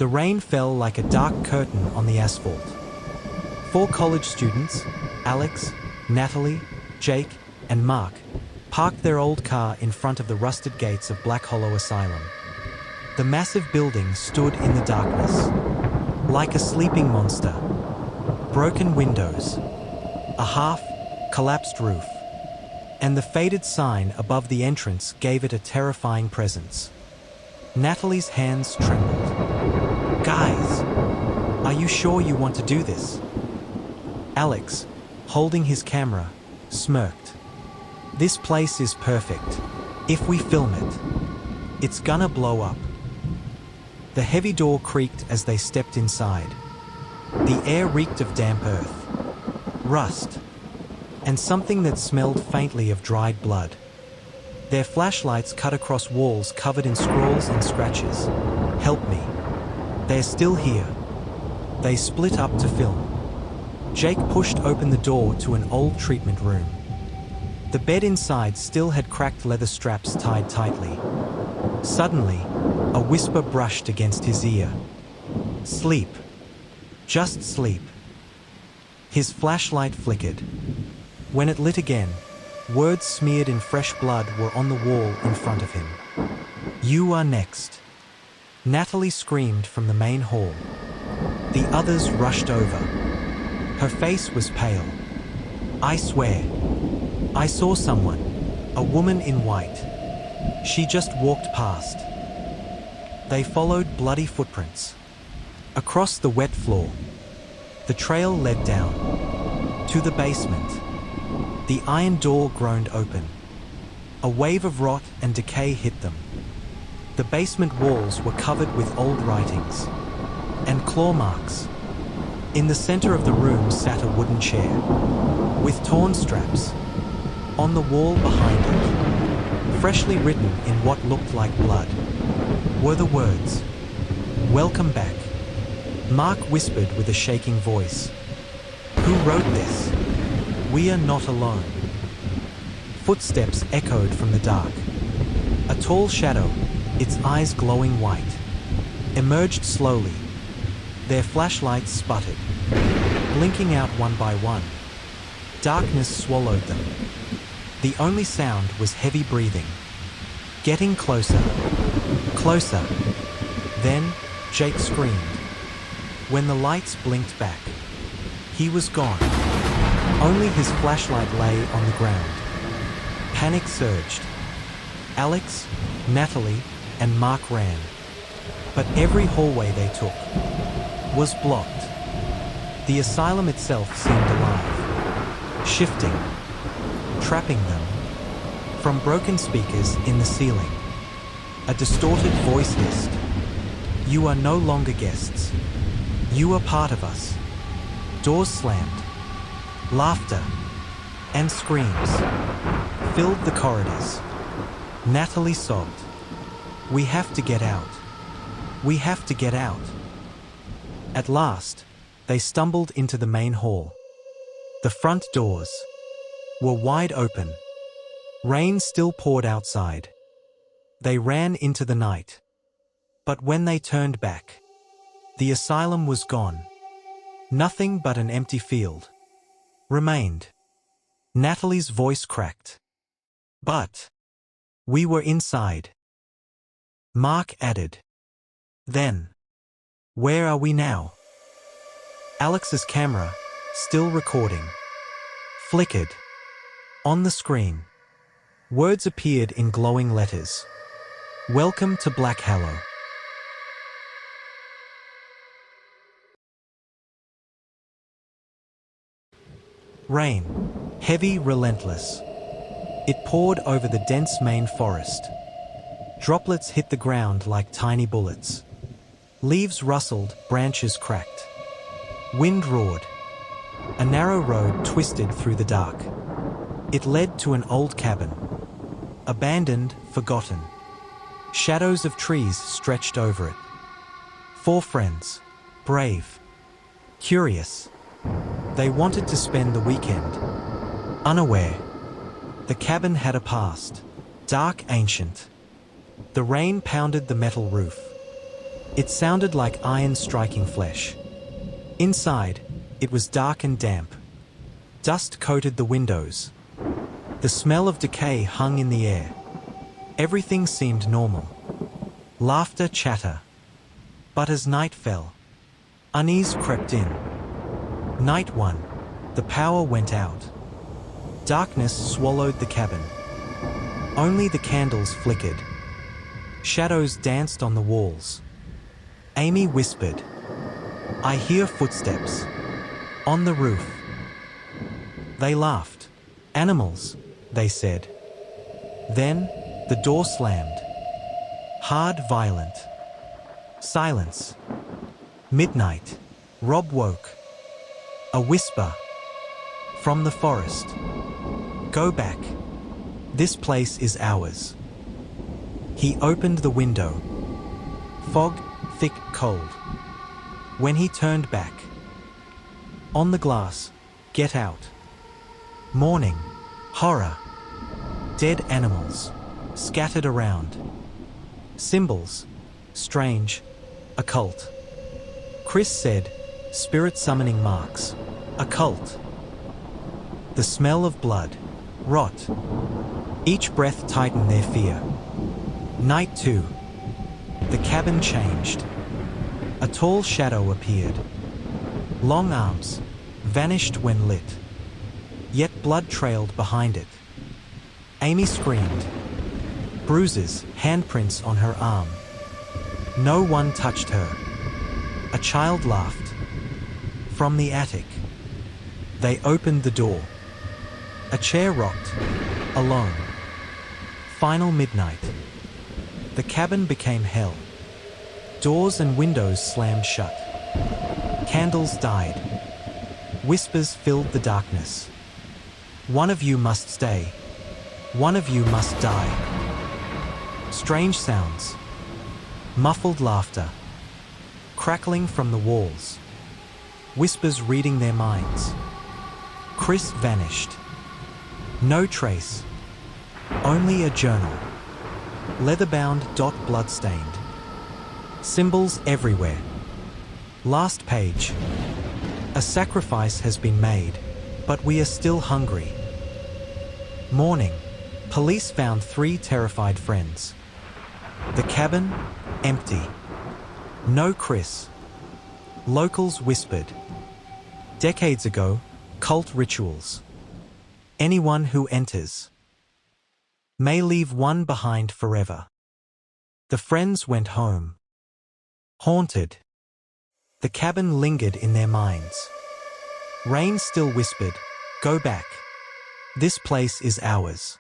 The rain fell like a dark curtain on the asphalt. 4 college students, Alex, Natalie, Jake, and Mark, parked their old car in front of the rusted gates of Black Hollow Asylum. The massive building stood in the darkness, like a sleeping monster. Broken windows, a half-collapsed roof, and the faded sign above the entrance gave it a terrifying presence. Natalie's hands trembled. "Guys, are you sure you want to do this?" Alex, holding his camera, smirked. "This place is perfect. If we film it, it's gonna blow up." The heavy door creaked as they stepped inside. The air reeked of damp earth, rust, and something that smelled faintly of dried blood. Their flashlights cut across walls covered in scrawls and scratches. "Help me. They're still here." They split up to film. Jake pushed open the door to an old treatment room. The bed inside still had cracked leather straps tied tightly. Suddenly, a whisper brushed against his ear. "Sleep. Just sleep." His flashlight flickered. When it lit again, words smeared in fresh blood were on the wall in front of him. "You are next." Natalie screamed from the main hall. The others rushed over. Her face was pale. "I swear, I saw someone, a woman in white. She just walked past." They followed bloody footprints across the wet floor. The trail led down to the basement. The iron door groaned open. A wave of rot and decay hit them. The basement walls were covered with old writings and claw marks. In the center of the room sat a wooden chair with torn straps. On the wall behind it, freshly written in what looked like blood, were the words, "Welcome back." Mark whispered with a shaking voice, "Who wrote this? We are not alone." Footsteps echoed from the dark. A tall shadow, its eyes glowing white, emerged slowly. Their flashlights sputtered, blinking out one by one. Darkness swallowed them. The only sound was heavy breathing. Getting closer. Closer. Then, Jake screamed. When the lights blinked back, he was gone. Only his flashlight lay on the ground. Panic surged. Alex, Natalie, and Mark ran. But every hallway they took was blocked. The asylum itself seemed alive, shifting, trapping them. From broken speakers in the ceiling, a distorted voice hissed, "You are no longer guests. You are part of us." Doors slammed. Laughter and screams filled the corridors. Natalie sobbed, "We have to get out. We have to get out." At last, they stumbled into the main hall. The front doors were wide open. Rain still poured outside. They ran into the night. But when they turned back, the asylum was gone. Nothing but an empty field remained. Natalie's voice cracked. "But we were inside." Mark added, "Then, where are we now?" Alex's camera, still recording, flickered. On the screen, words appeared in glowing letters. "Welcome to Black Hollow." Rain, heavy, relentless. It poured over the dense Maine forest. Droplets hit the ground like tiny bullets. Leaves rustled, branches cracked. Wind roared. A narrow road twisted through the dark. It led to an old cabin. Abandoned, forgotten. Shadows of trees stretched over it. 4 friends, brave, curious. They wanted to spend the weekend. Unaware. The cabin had a past. Dark, ancient. The rain pounded the metal roof. It sounded like iron striking flesh. Inside, it was dark and damp. Dust coated the windows. The smell of decay hung in the air. Everything seemed normal. Laughter, chatter. But as night fell, unease crept in. Night 1. The power went out. Darkness swallowed the cabin. Only the candles flickered. Shadows danced on the walls. Amy whispered, "I hear footsteps." On the roof. They laughed. "Animals," they said. Then, the door slammed. Hard, violent. Silence. Midnight. Rob woke. A whisper. From the forest. "Go back. This place is ours." He opened the window. Fog, thick, cold. When he turned back. On the glass, "Get out." Morning. Horror. Dead animals. Scattered around. Symbols. Strange. Occult. Chris said, "Spirit summoning marks. Occult." The smell of blood. Rot. Each breath tightened their fear. Night 2. The cabin changed. A tall shadow appeared. Long arms. Vanished when lit. Yet blood trailed behind it. Amy screamed. Bruises, handprints on her arm. No one touched her. A child laughed. From the attic. They opened the door. A chair rocked. Alone. Final midnight. The cabin became hell. Doors and windows slammed shut. Candles died. Whispers filled the darkness. "One of you must stay. One of you must die." Strange sounds. Muffled laughter. Crackling from the walls. Whispers reading their minds. Chris vanished. No trace. Only a journal. Leather-bound, blood-stained. Symbols everywhere. Last page. A sacrifice has been made, but we are still hungry. Morning. Police found 3 terrified friends. The cabin, empty. No Chris. Locals whispered. Decades ago, cult rituals. Anyone who enters may leave one behind forever. The friends went home. Haunted. The cabin lingered in their minds. Rain still whispered, "Go back. This place is ours."